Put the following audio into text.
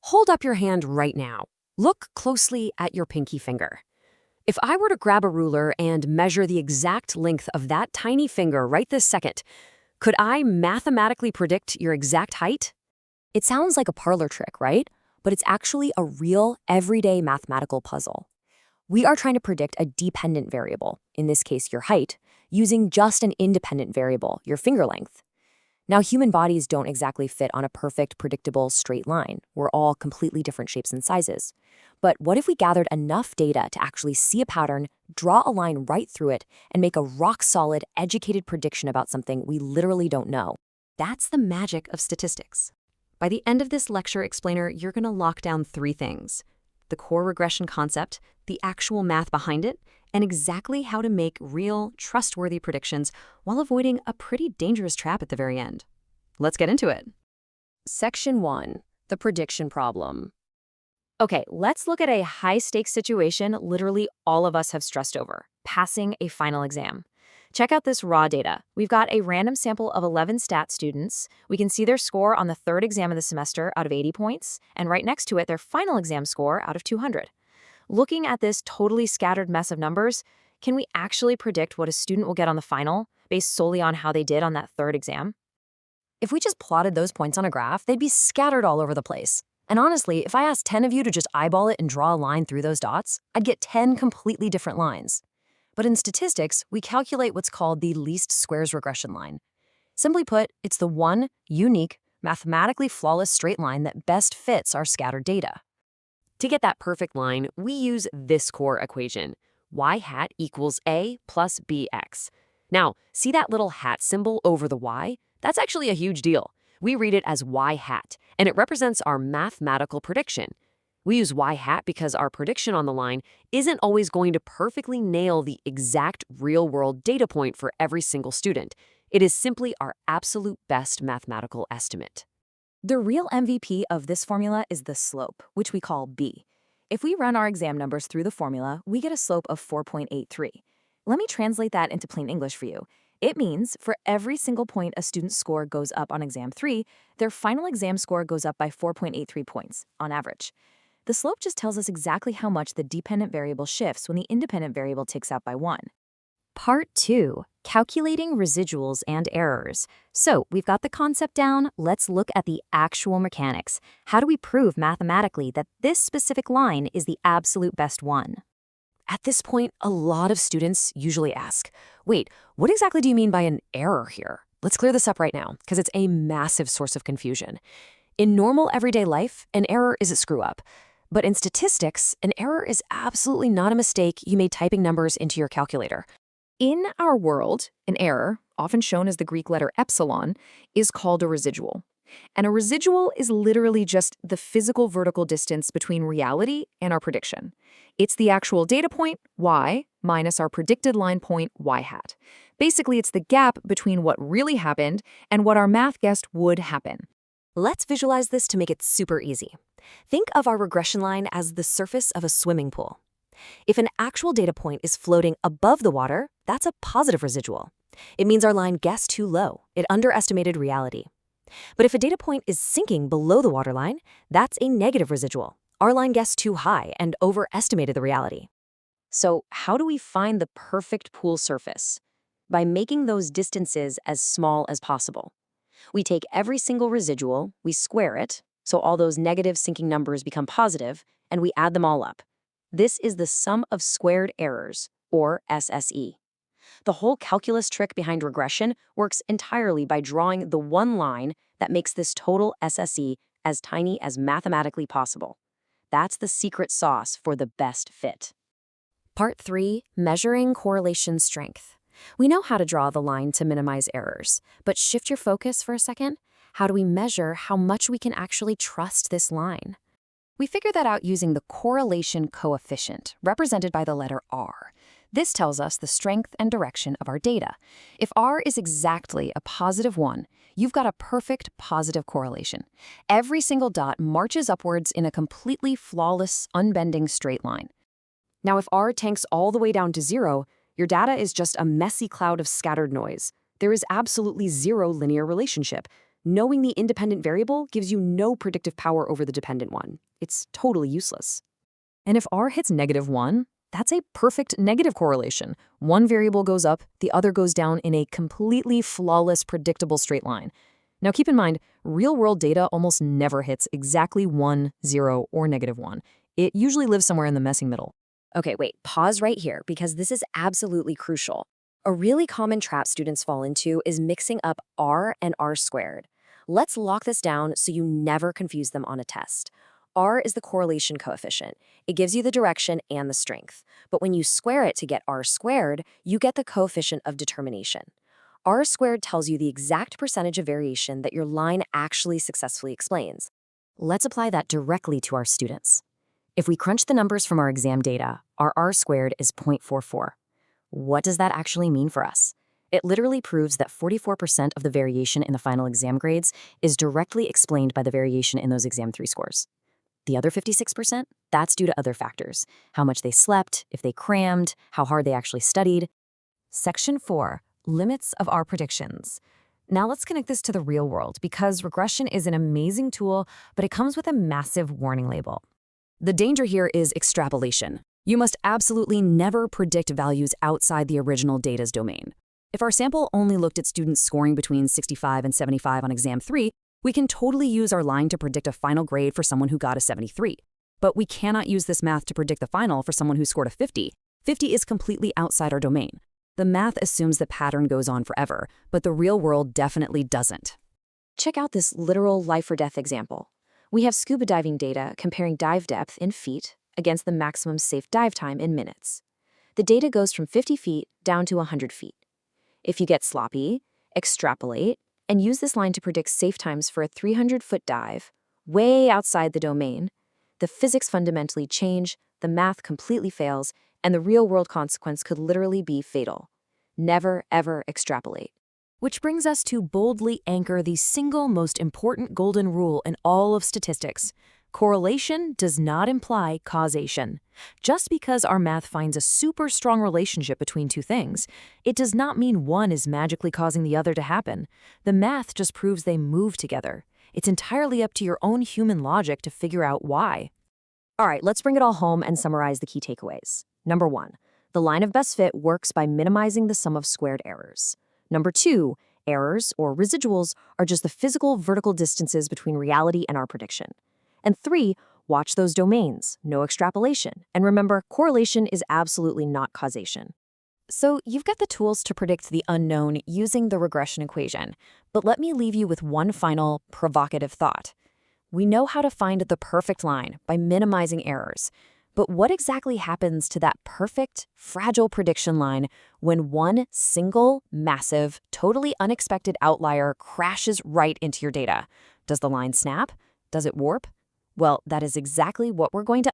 Hold up your hand right now. Look closely at your pinky finger. If I were to grab a ruler and measure the exact length of that tiny finger right this second, could I mathematically predict your exact height? It sounds like a parlor trick, right? But it's actually a real, everyday mathematical puzzle. We are trying to predict a dependent variable, in this case your height, using just an independent variable, your finger length. Now, human bodies don't exactly fit on a perfect, predictable, straight line. We're all completely different shapes and sizes. But what if we gathered enough data to actually see a pattern, draw a line right through it, and make a rock-solid, educated prediction about something we literally don't know? That's the magic of statistics. By the end of this lecture explainer, you're going to lock down 3 things: the core regression concept, the actual math behind it, and exactly how to make real, trustworthy predictions while avoiding a pretty dangerous trap at the very end. Let's get into it. Section 1, the prediction problem. Okay, let's look at a high-stakes situation literally all of us have stressed over: passing a final exam. Check out this raw data. We've got a random sample of 11 stat students. We can see their score on the 3rd exam of the semester out of 80 points, and right next to it, their final exam score out of 200. Looking at this totally scattered mess of numbers, can we actually predict what a student will get on the final based solely on how they did on that 3rd exam? If we just plotted those points on a graph, they'd be scattered all over the place. And honestly, if I asked 10 of you to just eyeball it and draw a line through those dots, I'd get 10 completely different lines. But in statistics, we calculate what's called the least squares regression line. Simply put, it's the one unique, mathematically flawless straight line that best fits our scattered data. To get that perfect line, we use this core equation: y hat equals a plus bx. Now, see that little hat symbol over the y? That's actually a huge deal. We read it as y hat, and it represents our mathematical prediction. We use y hat because our prediction on the line isn't always going to perfectly nail the exact real-world data point for every single student. It is simply our absolute best mathematical estimate. The real MVP of this formula is the slope, which we call b. If we run our exam numbers through the formula, we get a slope of 4.83. Let me translate that into plain English for you. It means for every single point a student's score goes up on exam 3, their final exam score goes up by 4.83 points, on average. The slope just tells us exactly how much the dependent variable shifts when the independent variable ticks up by 1. Part 2, calculating residuals and errors. So we've got the concept down, let's look at the actual mechanics. How do we prove mathematically that this specific line is the absolute best one? At this point, a lot of students usually ask, wait, what exactly do you mean by an error here? Let's clear this up right now, because it's a massive source of confusion. In normal everyday life, an error is a screw-up. But in statistics, an error is absolutely not a mistake you made typing numbers into your calculator. In our world, an error, often shown as the Greek letter epsilon, is called a residual. And a residual is literally just the physical vertical distance between reality and our prediction. It's the actual data point, y, minus our predicted line point, y hat. Basically, it's the gap between what really happened and what our math guessed would happen. Let's visualize this to make it super easy. Think of our regression line as the surface of a swimming pool. If an actual data point is floating above the water, that's a positive residual. It means our line guessed too low. It underestimated reality. But if a data point is sinking below the waterline, that's a negative residual. Our line guessed too high and overestimated the reality. So how do we find the perfect pool surface? By making those distances as small as possible. We take every single residual, we square it, so all those negative sinking numbers become positive, and we add them all up. This is the sum of squared errors, or SSE. The whole calculus trick behind regression works entirely by drawing the one line that makes this total SSE as tiny as mathematically possible. That's the secret sauce for the best fit. Part 3, measuring correlation strength. We know how to draw the line to minimize errors, but shift your focus for a second. How do we measure how much we can actually trust this line? We figure that out using the correlation coefficient, represented by the letter R. This tells us the strength and direction of our data. If R is exactly a +1, you've got a perfect positive correlation. Every single dot marches upwards in a completely flawless, unbending straight line. Now, if R tanks all the way down to 0, your data is just a messy cloud of scattered noise. There is absolutely zero linear relationship. Knowing the independent variable gives you no predictive power over the dependent one. It's totally useless. And if R hits -1, that's a perfect negative correlation. One variable goes up, the other goes down in a completely flawless, predictable straight line. Now keep in mind, real-world data almost never hits exactly 1, 0, or -1. It usually lives somewhere in the messy middle. Okay, wait, pause right here because this is absolutely crucial. A really common trap students fall into is mixing up R and R squared. Let's lock this down so you never confuse them on a test. R is the correlation coefficient. It gives you the direction and the strength. But when you square it to get R squared, you get the coefficient of determination. R squared tells you the exact percentage of variation that your line actually successfully explains. Let's apply that directly to our students. If we crunch the numbers from our exam data, our R squared is 0.44. What does that actually mean for us? It literally proves that 44% of the variation in the final exam grades is directly explained by the variation in those exam 3 scores. The other 56%, that's due to other factors: how much they slept, if they crammed, how hard they actually studied. Section 4, limits of our predictions. Now let's connect this to the real world because regression is an amazing tool, but it comes with a massive warning label. The danger here is extrapolation. You must absolutely never predict values outside the original data's domain. If our sample only looked at students scoring between 65 and 75 on exam 3, we can totally use our line to predict a final grade for someone who got a 73. But we cannot use this math to predict the final for someone who scored a 50. 50 is completely outside our domain. The math assumes the pattern goes on forever, but the real world definitely doesn't. Check out this literal life-or-death example. We have scuba diving data comparing dive depth in feet against the maximum safe dive time in minutes. The data goes from 50 feet down to 100 feet. If you get sloppy, extrapolate, and use this line to predict safe times for a 300-foot dive, way outside the domain, the physics fundamentally change, the math completely fails, and the real-world consequence could literally be fatal. Never, ever extrapolate. Which brings us to boldly anchor the single most important golden rule in all of statistics. Correlation does not imply causation. Just because our math finds a super strong relationship between two things, it does not mean one is magically causing the other to happen. The math just proves they move together. It's entirely up to your own human logic to figure out why. All right, let's bring it all home and summarize the key takeaways. Number 1, the line of best fit works by minimizing the sum of squared errors. Number 2, errors, or residuals, are just the physical vertical distances between reality and our prediction. And 3, watch those domains, no extrapolation. And remember, correlation is absolutely not causation. So you've got the tools to predict the unknown using the regression equation. But let me leave you with one final provocative thought. We know how to find the perfect line by minimizing errors. But what exactly happens to that perfect, fragile prediction line when one single, massive, totally unexpected outlier crashes right into your data? Does the line snap? Does it warp? Well, that is exactly what we're going to